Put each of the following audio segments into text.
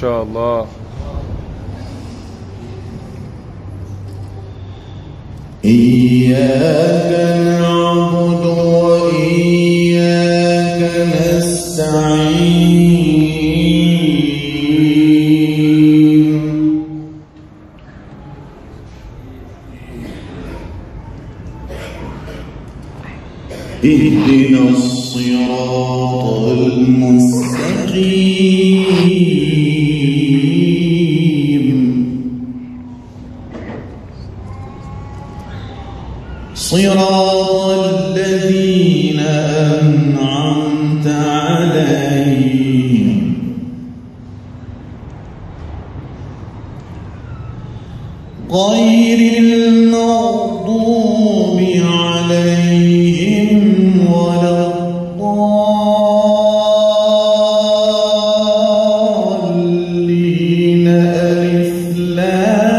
شاء الله. إياك نعبد وإياك نستعين. اهدنا الصراط المستقيم، صراط الذين أنعمت عليهم غير المغضوب عليهم ولا الضالين. ألف لام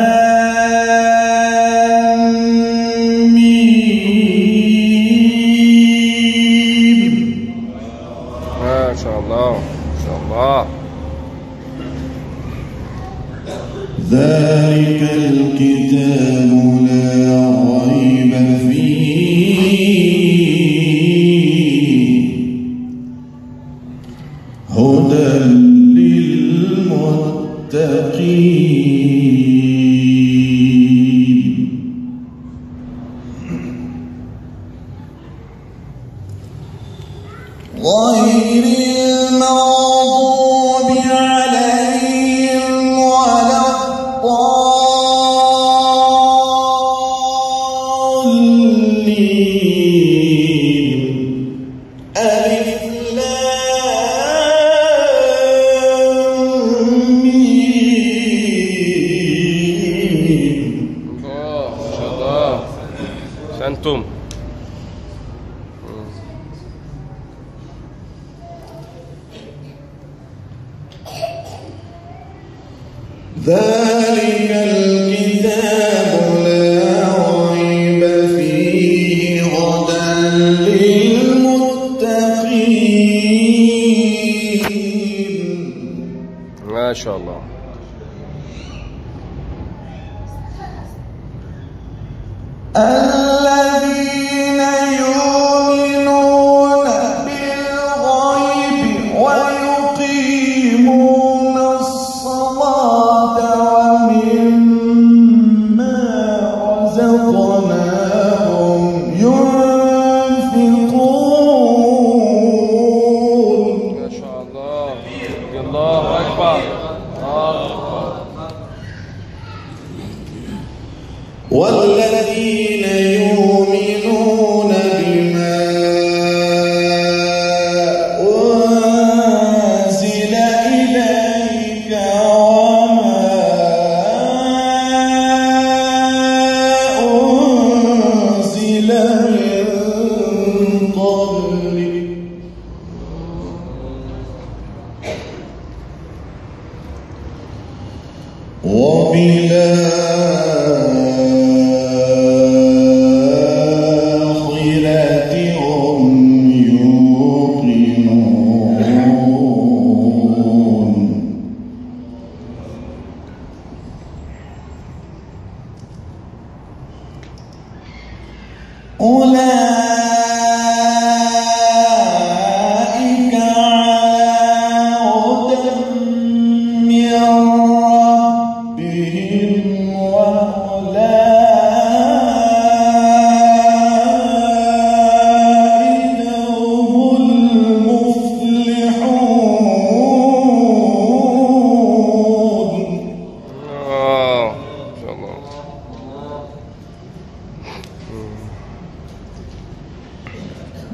ميم. ما شاء الله ما شاء الله. ذلك الكتاب لا ريب فيه هدى للمتقين. غير المغضوب عليهم ولا الضالين. ألف لام ميم. ما شاء الله. أنتم ذلك الكتاب لا ريب فيه هدى للمتقين. ما شاء الله. الذين يؤمنون بالغيب ويقيمون الصلاة ومما رزقناهم ينفقون. ما شاء الله. الله أكبر. والذين يؤمنون بما أنزل إليك وما أنزل من قبلك وبالآخرة هم يوقنون. أولئك على هدى من ربهم وأولئك هم المفلحون. ما شاء الله.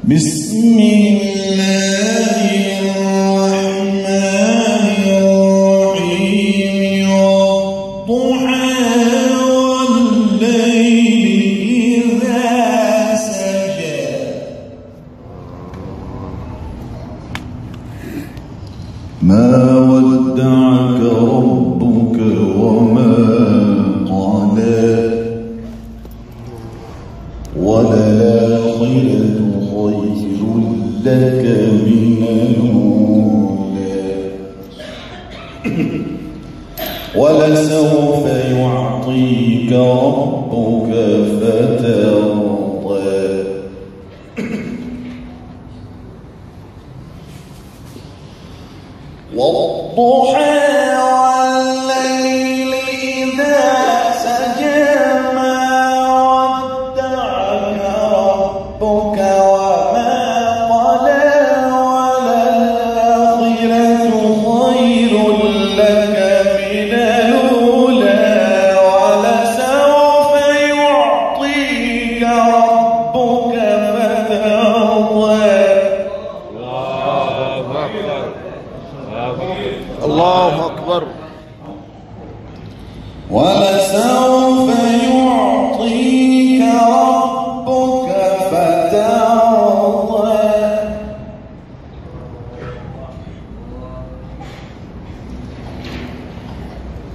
بسم الله الرحمن الرحيم. والضحى والليل إذا سجى ما ودعك ربك وما قلى وللآخرة خير لك من الأولى. ولسوف يعطيك ربك فترضى والضحى والليل إذا سجى ما ودعك ربك وما قلى وللآخرة خير لك من الأولى ولسوف يعطيك ربك فترضى الله أكبر. ولسوف يعطيك ربك فترضى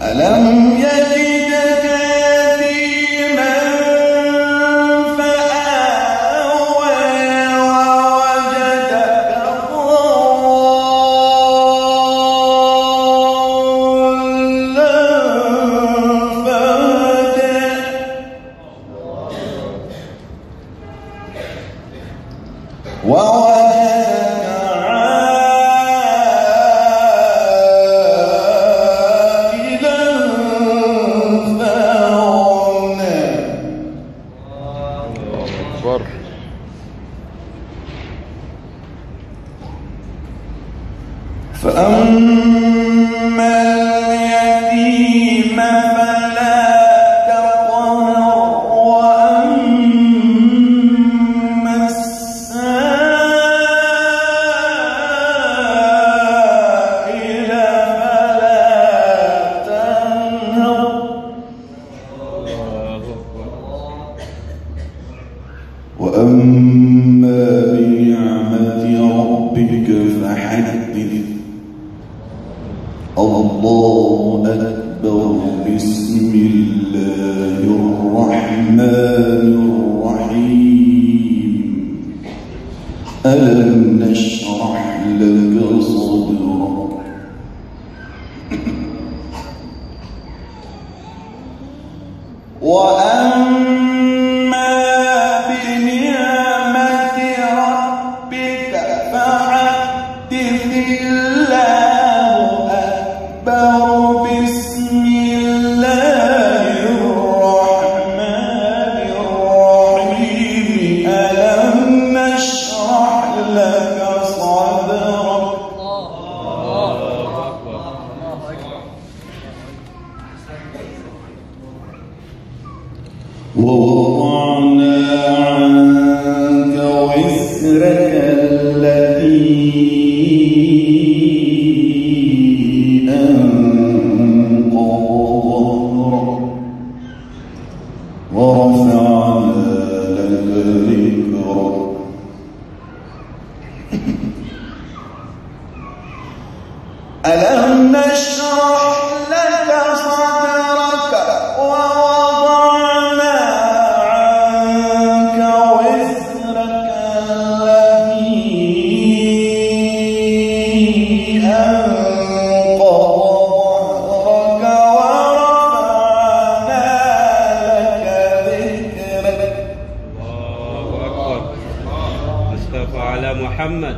ألم يجدك يتيما فآوى ووجدك ضالا فهدى ووجدك عائلا فأغنى أكبر. فأما اليتيم فلا تقهر وأما السائل فلا تنهر وأما بنعمة ربك فحدث الله أكبر بسم الله الرحمن الرحيم ألم نشرح لك صدرك وأما بنعمة ربك فحدث الله أكبر بسم الله الرحمن الرحيم ألم نشرح لك صدرك ووضعنا عنك وزرك الذي أنقض ظهرك ورفعنا لك ذكرك ألم نشرح لك صدرك ووضعنا عنك وزرك الذي أنقض ظهرك ورفعنا لك ذكرك. الله أكبر. مصطفى على محمد.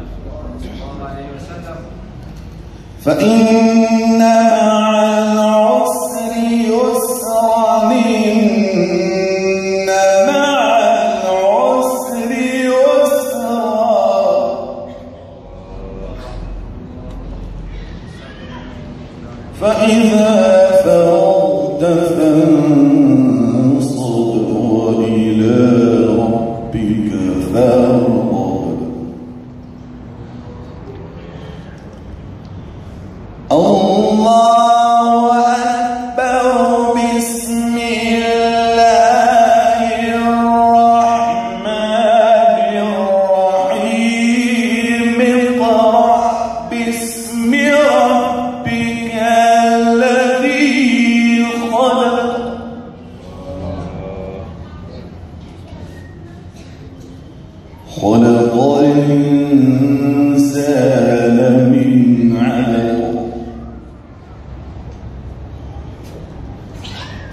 فإن مع العسر يسرا إن مع العسر يسرا فإذا فرغت فانصب وإلى ربك فارغب الله أكبر بسم الله الرحمن الرحيم اقرأ باسم ربك الذي خلق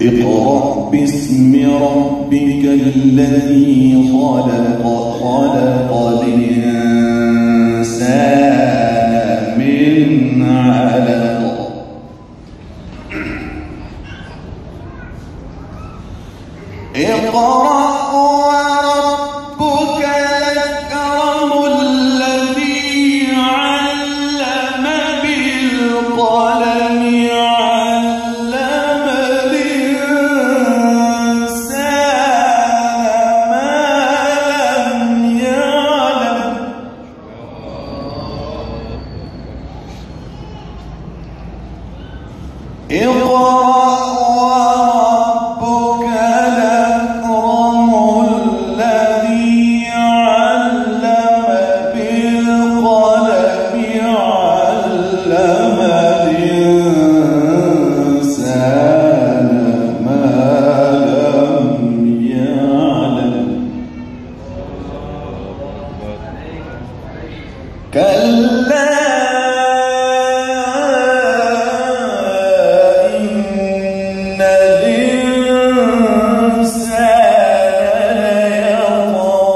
اقرأ باسم ربك الذي خلق الإنسان من علق اقرأ وربك الأكرم الذي علم بالقلم علم الإنسان ما لم يعلم اقرأ كلا إن الإنسان ليطغى